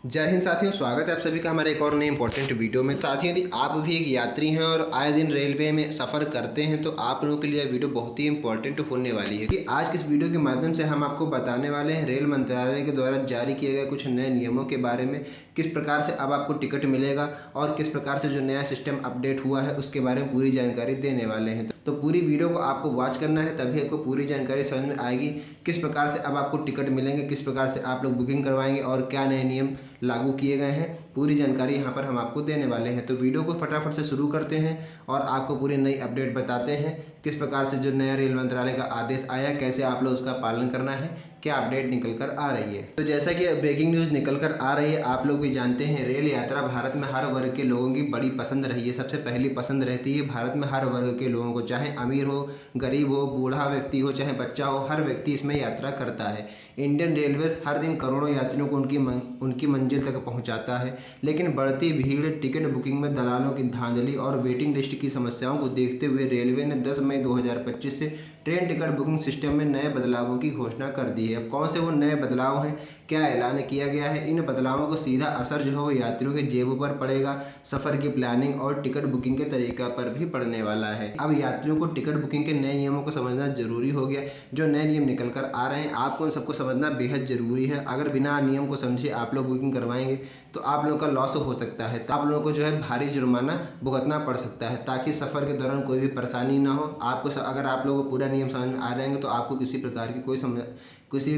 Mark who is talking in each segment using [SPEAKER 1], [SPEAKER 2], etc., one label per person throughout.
[SPEAKER 1] जय हिंद साथियों, स्वागत है आप सभी का हमारे एक और नए इंपॉर्टेंट वीडियो में। साथियों, यदि आप भी एक यात्री हैं और आए दिन रेलवे में सफ़र करते हैं तो आप लोगों के लिए यह वीडियो बहुत ही इंपॉर्टेंट होने वाली है कि आज के इस वीडियो के माध्यम से हम आपको बताने वाले हैं रेल मंत्रालय के द्वारा जारी किए गए कुछ नए नियमों के बारे में। किस प्रकार से अब आपको टिकट मिलेगा और किस प्रकार से जो नया सिस्टम अपडेट हुआ है उसके बारे में पूरी जानकारी देने वाले हैं। तो पूरी वीडियो को आपको वॉच करना है, तभी आपको पूरी जानकारी समझ में आएगी किस प्रकार से अब आपको टिकट मिलेंगे, किस प्रकार से आप लोग बुकिंग करवाएंगे और क्या नए नियम लागू किए गए हैं। पूरी जानकारी यहाँ पर हम आपको देने वाले हैं। तो वीडियो को फटाफट से शुरू करते हैं और आपको पूरी नई अपडेट बताते हैं किस प्रकार से जो नया रेल मंत्रालय का आदेश आया, कैसे आप लोग उसका पालन करना है, क्या अपडेट निकल कर आ रही है। तो जैसा कि ब्रेकिंग न्यूज़ निकल कर आ रही है, आप लोग भी जानते हैं रेल यात्रा भारत में हर वर्ग के लोगों की बड़ी पसंद रही है। सबसे पहली पसंद रहती है भारत में हर वर्ग के लोगों को, चाहे अमीर हो, गरीब हो, बूढ़ा व्यक्ति हो, चाहे बच्चा हो, हर व्यक्ति इसमें यात्रा करता है। इंडियन रेलवेज हर दिन करोड़ों यात्रियों को उनकी मंजिल तक पहुंचाता है, लेकिन बढ़ती भीड़, टिकट बुकिंग में दलालों की धांधली और वेटिंग लिस्ट की समस्याओं को देखते हुए रेलवे ने 10 मई 2025 से ट्रेन टिकट बुकिंग सिस्टम में नए बदलावों की घोषणा कर दी है। अब कौन से वो नए बदलाव हैं, क्या ऐलान किया गया है, इन बदलावों को सीधा असर जो है वो यात्रियों के जेब पर पड़ेगा, सफ़र की प्लानिंग और टिकट बुकिंग के तरीका पर भी पड़ने वाला है। अब यात्रियों को टिकट बुकिंग के नए नियमों को समझना जरूरी हो गया। जो नए नियम निकल कर आ रहे हैं आपको उन सबको समझना बेहद ज़रूरी है। अगर बिना नियम को समझे आप लोग बुकिंग करवाएंगे तो आप लोगों का लॉस हो सकता है, तो आप लोगों को जो है भारी जुर्माना भुगतना पड़ सकता है। ताकि सफ़र के दौरान कोई भी परेशानी ना हो आपको, अगर आप लोगों को पूरा नियम समझ में आ जाएंगे तो आपको किसी भी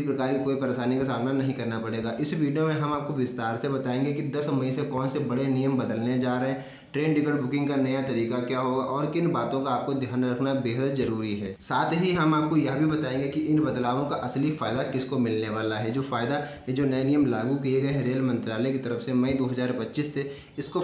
[SPEAKER 1] प्रकार की कोई परेशानी का सामना नहीं करना पड़ेगा। इस वीडियो में हम आपको विस्तार से बताएंगे कि 10 मई से कौन से बड़े नियम बदलने जा रहे हैं, ट्रेन टिकट बुकिंग का नया तरीका क्या होगा और किन बातों का आपको ध्यान रखना बेहद ज़रूरी है। साथ ही हम आपको यह भी बताएंगे कि इन बदलावों का असली फ़ायदा किसको मिलने वाला है। जो फ़ायदा, ये जो नए नियम लागू किए गए हैं रेल मंत्रालय की तरफ से मई 2025 से, इसका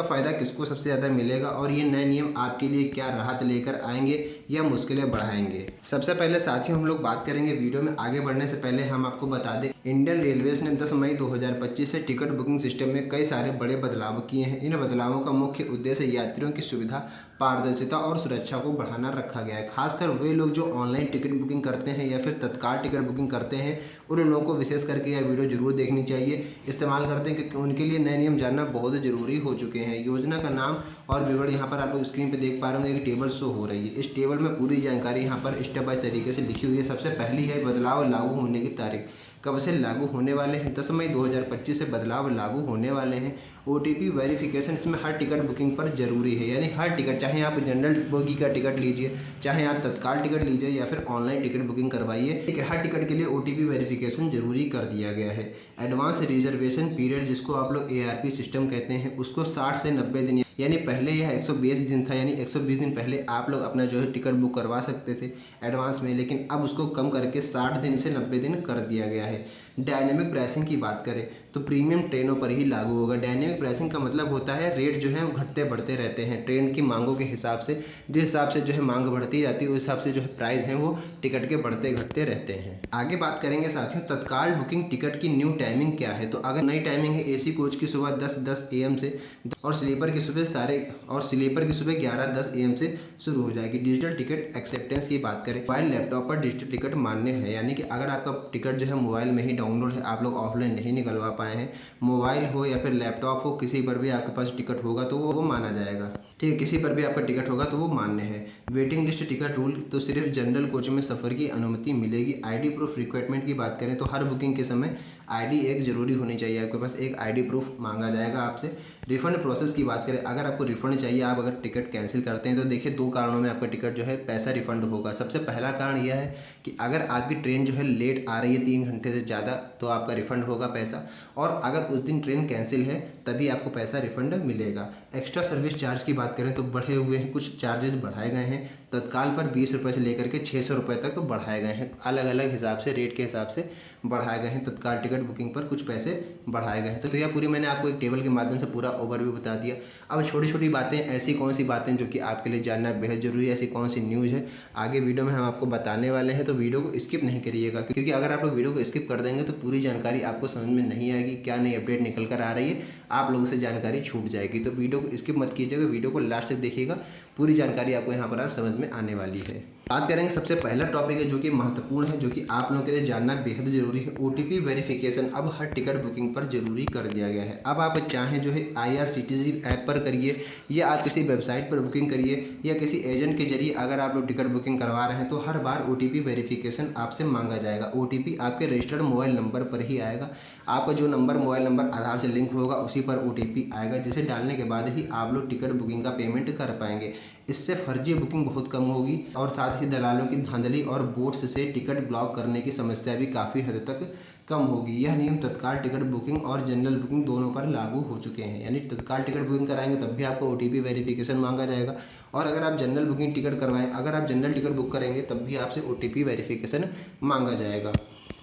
[SPEAKER 1] फ़ायदा किसको सबसे ज़्यादा मिलेगा और ये नए नियम आपके लिए क्या राहत लेकर आएंगे या मुश्किलें बढ़ाएंगे। सबसे पहले साथियों हम लोग बात करेंगे, वीडियो में आगे बढ़ने से पहले हम आपको बता दें इंडियन रेलवेज ने 10 मई 2025 से टिकट बुकिंग सिस्टम में कई सारे बड़े बदलाव किए हैं। इन बदलावों का मुख्य उद्देश्य यात्रियों की सुविधा, पारदर्शिता और सुरक्षा को बढ़ाना रखा गया है। खासकर वे लोग जो ऑनलाइन टिकट बुकिंग करते हैं या फिर तत्काल टिकट बुकिंग करते हैं उन लोगों को विशेष करके यह वीडियो जरूर देखनी चाहिए, इस्तेमाल करते हैं, क्योंकि उनके लिए नए नियम जानना बहुत ज़रूरी हो चुके हैं। योजना का नाम और विवरण यहाँ पर आप लोग स्क्रीन पर देख पा रहे होंगे, एक टेबल शो हो रही है। इस टेबल में पूरी जानकारी यहाँ पर स्टेप बाय तरीके से लिखी हुई है। सबसे पहली है बदलाव लागू होने की तारीख, कब से लागू होने वाले हैं। 10 मई 2025 से बदलाव लागू होने वाले हैं। OTP वेरिफिकेशन इसमें हर टिकट बुकिंग पर जरूरी है, यानी हर टिकट, चाहे आप जनरल बोगी का टिकट लीजिए, चाहे आप तत्काल टिकट लीजिए या फिर ऑनलाइन टिकट बुकिंग करवाइए, ठीक है, हर टिकट के लिए OTP वेरिफिकेशन जरूरी कर दिया गया है। एडवांस रिजर्वेशन पीरियड, जिसको आप लोग ARP सिस्टम कहते हैं, उसको 60 से 90 दिन, यानी पहले यह 120 दिन था, यानी 120 दिन पहले आप लोग अपना जो है टिकट बुक करवा सकते थे एडवांस में, लेकिन अब उसको कम करके 60 दिन से 90 दिन कर दिया गया है। डायनेमिक प्राइसिंग की बात करें तो प्रीमियम ट्रेनों पर ही लागू होगा। डायनेमिक प्राइसिंग का मतलब होता है रेट जो है वो घटते बढ़ते रहते हैं ट्रेन की मांगों के हिसाब से। जिस हिसाब से जो है मांग बढ़ती जाती है उस हिसाब से जो है प्राइस हैं वो टिकट के बढ़ते घटते रहते हैं। आगे बात करेंगे साथियों तत्काल बुकिंग टिकट की न्यू टाइमिंग क्या है। तो अगर नई टाइमिंग है AC कोच की सुबह 10:10 AM से और स्लीपर की सुबह 11:10 AM से शुरू हो जाएगी। डिजिटल टिकट एक्सेप्टेंस की बात करें, मोबाइल लैपटॉप पर डिजिटल टिकट मान्य है, यानी कि अगर आपका टिकट जो है मोबाइल में ही डाउनलोड है, आप लोग ऑफलाइन नहीं निकलवा पाए हैं, मोबाइल हो या फिर लैपटॉप हो, किसी पर भी आपके पास टिकट होगा तो वो माना जाएगा, ठीक है, किसी पर भी आपका टिकट होगा तो वो मान्य है। वेटिंग लिस्ट टिकट रूल, तो सिर्फ जनरल कोच में सफ़र की अनुमति मिलेगी। ID प्रूफ रिक्वायरमेंट की बात करें तो हर बुकिंग के समय ID एक ज़रूरी होनी चाहिए, आपके पास एक ID प्रूफ मांगा जाएगा आपसे। रिफ़ंड प्रोसेस की बात करें, अगर आपको रिफ़ंड चाहिए, आप अगर टिकट कैंसिल करते हैं तो देखिए 2 कारणों में आपका टिकट जो है पैसा रिफ़ंड होगा। सबसे पहला कारण यह है कि अगर आपकी ट्रेन जो है लेट आ रही है 3 घंटे से ज़्यादा तो आपका रिफ़ंड होगा पैसा, और अगर उस दिन ट्रेन कैंसिल है तभी आपको पैसा रिफ़ंड मिलेगा। एक्स्ट्रा सर्विस चार्ज की बात करें तो बढ़े हुए हैं, कुछ चार्जेस बढ़ाए गए हैं। तत्काल पर 20 रुपये से लेकर के 600 रुपये तक बढ़ाए गए हैं, अलग अलग हिसाब से, रेट के हिसाब से बढ़ाए गए हैं। तत्काल टिकट बुकिंग पर कुछ पैसे बढ़ाए गए हैं। तो यह पूरी मैंने आपको एक टेबल के माध्यम से पूरा ओवरव्यू बता दिया। अब छोटी छोटी बातें, ऐसी कौन सी बातें जो कि आपके लिए जानना बेहद ज़रूरी है, ऐसी कौन सी न्यूज़ है आगे वीडियो में हम आपको बताने वाले हैं। तो वीडियो को स्किप नहीं करिएगा, क्योंकि अगर आप लोग वीडियो को स्किप कर देंगे तो पूरी जानकारी आपको समझ में नहीं आएगी, क्या नई अपडेट निकल कर आ रही है, आप लोगों से जानकारी छूट जाएगी। तो वीडियो को स्किप मत कीजिएगा, वीडियो को लास्ट तक देखिएगा, पूरी जानकारी आपको यहाँ पर आज समझ में आने वाली है। बात करेंगे सबसे पहला टॉपिक है जो कि महत्वपूर्ण है, जो कि आप लोगों के लिए जानना बेहद ज़रूरी है। ओटीपी वेरिफिकेशन अब हर टिकट बुकिंग पर ज़रूरी कर दिया गया है। अब आप चाहें जो है IRCTC ऐप पर करिए या आप किसी वेबसाइट पर बुकिंग करिए या किसी एजेंट के जरिए अगर आप लोग टिकट बुकिंग करवा रहे हैं तो हर बार ओटीपी वेरिफिकेशन आपसे मांगा जाएगा। ओटीपी आपके रजिस्टर्ड मोबाइल नंबर पर ही आएगा। आपका जो नंबर मोबाइल नंबर आधार से लिंक होगा उसी पर ओटीपी आएगा, जिसे डालने के बाद ही आप लोग टिकट बुकिंग का पेमेंट कर पाएंगे। इससे फर्जी बुकिंग बहुत कम होगी और साथ ही दलालों की धांधली और बोट्स से टिकट ब्लॉक करने की समस्या भी काफ़ी हद तक कम होगी। यह नियम तत्काल टिकट बुकिंग और जनरल बुकिंग दोनों पर लागू हो चुके हैं। यानी तत्काल टिकट बुकिंग कराएंगे तब भी आपको ओटीपी वेरिफिकेशन मांगा जाएगा, और अगर आप जनरल बुकिंग टिकट करवाएं, अगर आप जनरल टिकट बुक करेंगे तब भी आपसे ओटीपी वेरिफिकेशन मांगा जाएगा।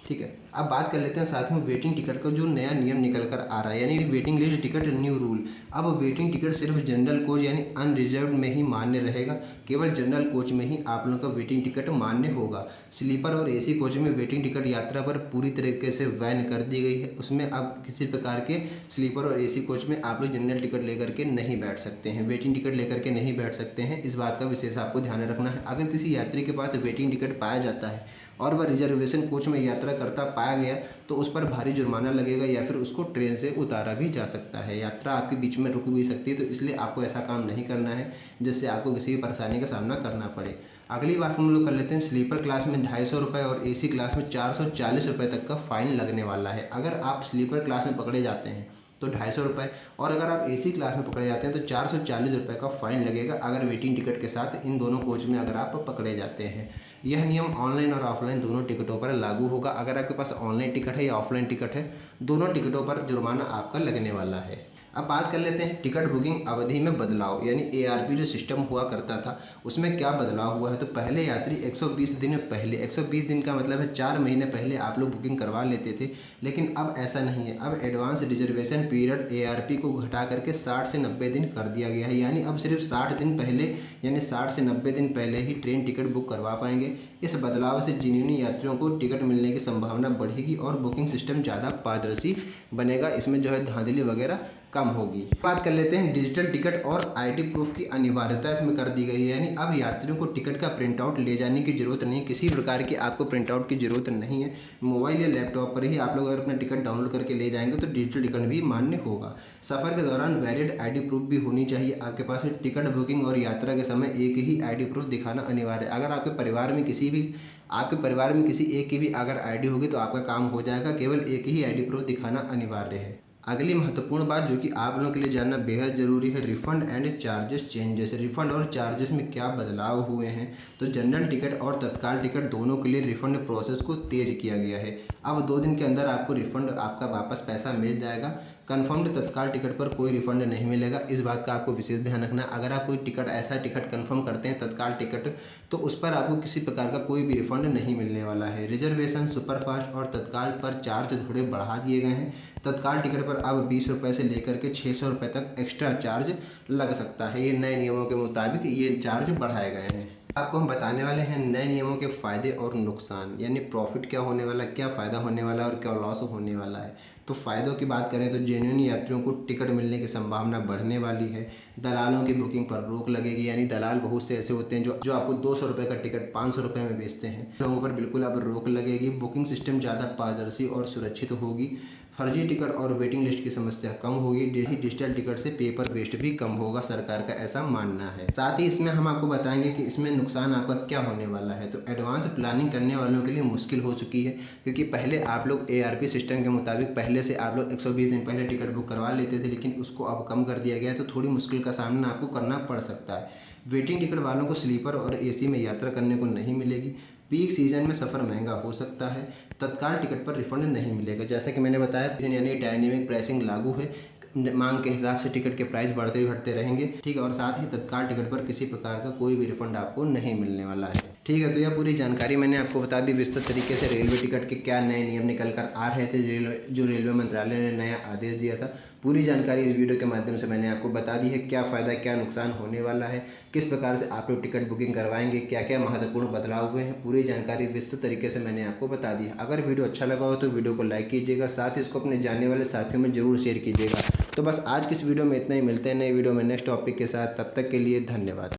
[SPEAKER 1] ठीक है, अब बात कर लेते हैं साथियों वेटिंग टिकट का जो नया नियम निकल कर आ रहा है, यानी waiting list ticket new rule. अब वेटिंग टिकट सिर्फ जनरल कोच यानी अनरिजर्व में ही मान्य रहेगा। केवल जनरल कोच में ही आप लोगों का वेटिंग टिकट मान्य होगा। स्लीपर और एसी कोच में वेटिंग टिकट यात्रा पर पूरी तरीके से बैन कर दी गई है। उसमें अब किसी प्रकार के स्लीपर और एसी कोच में आप लोग जनरल टिकट लेकर के नहीं बैठ सकते हैं, वेटिंग टिकट लेकर के नहीं बैठ सकते हैं। इस बात का विशेष आपको ध्यान रखना है। अगर किसी यात्री के पास वेटिंग टिकट पाया जाता है और वह रिजर्वेशन कोच में यात्रा करता पाया गया तो उस पर भारी जुर्माना लगेगा या फिर उसको ट्रेन से उतारा भी जा सकता है। यात्रा आपके बीच में रुक भी सकती है, तो इसलिए आपको ऐसा काम नहीं करना है जिससे आपको किसी भी परेशानी का सामना करना पड़े। अगली बात हम लोग कर लेते हैं स्लीपर क्लास में 250 रुपये और एसी क्लास में 440 रुपये तक का फ़ाइन लगने वाला है। अगर आप स्लीपर क्लास में पकड़े जाते हैं तो 250 रुपये, और अगर आप एसी क्लास में पकड़े जाते हैं तो 440 रुपये का फ़ाइन लगेगा अगर वेटिंग टिकट के साथ इन दोनों कोच में अगर आप पकड़े जाते हैं। यह नियम ऑनलाइन और ऑफलाइन दोनों टिकटों पर लागू होगा। अगर आपके पास ऑनलाइन टिकट है या ऑफलाइन टिकट है, दोनों टिकटों पर जुर्माना आपका लगने वाला है। अब बात कर लेते हैं टिकट बुकिंग अवधि में बदलाव, यानी ARP जो सिस्टम हुआ करता था उसमें क्या बदलाव हुआ है। तो पहले यात्री 120 दिन पहले, 120 दिन का मतलब है 4 महीने पहले आप लोग बुकिंग करवा लेते थे, लेकिन अब ऐसा नहीं है। अब एडवांस रिजर्वेशन पीरियड ARP को घटा करके 60 से 90 दिन कर दिया गया है। यानी अब सिर्फ 60 दिन पहले, यानी 60 से 90 दिन पहले ही ट्रेन टिकट बुक करवा पाएंगे। इस बदलाव से जेन्युइन यात्रियों को टिकट मिलने की संभावना बढ़ेगी और बुकिंग सिस्टम ज़्यादा पारदर्शी बनेगा। इसमें जो है धांधली वगैरह कम होगी। बात कर लेते हैं डिजिटल टिकट और ID प्रूफ की अनिवार्यता इसमें कर दी गई है। यानी अब यात्रियों को टिकट का प्रिंट आउट ले जाने की जरूरत नहीं, किसी प्रकार की आपको प्रिंट आउट की जरूरत नहीं है। मोबाइल या लैपटॉप पर ही आप लोग अगर अपना टिकट डाउनलोड करके ले जाएंगे तो डिजिटल टिकट भी मान्य होगा। सफ़र के दौरान वैलिड ID प्रूफ भी होनी चाहिए आपके पास। टिकट बुकिंग और यात्रा के समय एक ही ID प्रूफ दिखाना अनिवार्य है। अगर आपके परिवार में किसी एक की भी अगर ID होगी तो आपका काम हो जाएगा। केवल एक ही ID प्रूफ दिखाना अनिवार्य है। अगली महत्वपूर्ण बात जो कि आप लोगों के लिए जानना बेहद ज़रूरी है, refund and charges changes. Refund और चार्जेस में क्या बदलाव हुए हैं। तो जनरल टिकट और तत्काल टिकट दोनों के लिए रिफ़ंड प्रोसेस को तेज़ किया गया है। अब 2 दिन के अंदर आपको रिफ़ंड आपका वापस पैसा मिल जाएगा। कन्फर्म्ड तत्काल टिकट पर कोई रिफ़ंड नहीं मिलेगा, इस बात का आपको विशेष ध्यान रखना है। अगर आप कोई ऐसा टिकट कन्फर्म करते हैं तत्काल टिकट, तो उस पर आपको किसी प्रकार का कोई भी रिफ़ंड नहीं मिलने वाला है। रिजर्वेशन, सुपरफास्ट और तत्काल पर चार्ज थोड़े बढ़ा दिए गए हैं। तत्काल टिकट पर अब 20 रुपये से लेकर के 600 रुपये तक एक्स्ट्रा चार्ज लग सकता है। ये नए नियमों के मुताबिक ये चार्ज बढ़ाए गए हैं। आपको हम बताने वाले हैं नए नियमों के फ़ायदे और नुकसान, यानी प्रॉफिट क्या होने वाला है, क्या फ़ायदा होने वाला है और क्या लॉस होने वाला है। तो फ़ायदों की बात करें तो जेन्युइन यात्रियों को टिकट मिलने की संभावना बढ़ने वाली है। दलालों की बुकिंग पर रोक लगेगी, यानी दलाल बहुत से ऐसे होते हैं जो आपको 200 रुपये का टिकट 500 रुपये में बेचते हैं। लोगों पर बिल्कुल अब रोक लगेगी। बुकिंग सिस्टम ज़्यादा पारदर्शी और सुरक्षित होगी। फर्जी टिकट और वेटिंग लिस्ट की समस्या कम होगी। डिजिटल टिकट से पेपर वेस्ट भी कम होगा, सरकार का ऐसा मानना है। साथ ही इसमें हम आपको बताएंगे कि इसमें नुकसान आपका क्या होने वाला है। तो एडवांस प्लानिंग करने वालों के लिए मुश्किल हो चुकी है, क्योंकि पहले आप लोग ARP सिस्टम के मुताबिक पहले से आप लोग 120 दिन पहले टिकट बुक करवा लेते थे, लेकिन उसको अब कम कर दिया गया है, तो थोड़ी मुश्किल का सामना आपको करना पड़ सकता है। वेटिंग टिकट वालों को स्लीपर और AC में यात्रा करने को नहीं मिलेगी। पीक सीजन में सफ़र महंगा हो सकता है। तत्काल टिकट पर रिफंड नहीं मिलेगा। जैसा कि मैंने बताया, यानी डायनेमिक प्राइसिंग लागू है। मांग के हिसाब से टिकट के प्राइस बढ़ते घटते रहेंगे। ठीक है, और साथ ही तत्काल टिकट पर किसी प्रकार का कोई भी रिफंड आपको नहीं मिलने वाला है। ठीक है, तो यह पूरी जानकारी मैंने आपको बता दी विस्तृत तरीके से। रेलवे टिकट के क्या नए नियम निकल कर आ रहे थे, जो रेलवे मंत्रालय ने नया आदेश दिया था, पूरी जानकारी इस वीडियो के माध्यम से मैंने आपको बता दी है। क्या फ़ायदा क्या नुकसान होने वाला है, किस प्रकार से आप लोग टिकट बुकिंग करवाएंगे, क्या क्या महत्वपूर्ण बदलाव हुए हैं, पूरी जानकारी विस्तृत तरीके से मैंने आपको बता दी है। अगर वीडियो अच्छा लगा हो तो वीडियो को लाइक कीजिएगा, साथ ही इसको अपने जानने वाले साथियों में जरूर शेयर कीजिएगा। तो बस आज की इस वीडियो में इतना ही। मिलते हैं नए वीडियो में नेक्स्ट टॉपिक के साथ। तब तक के लिए धन्यवाद।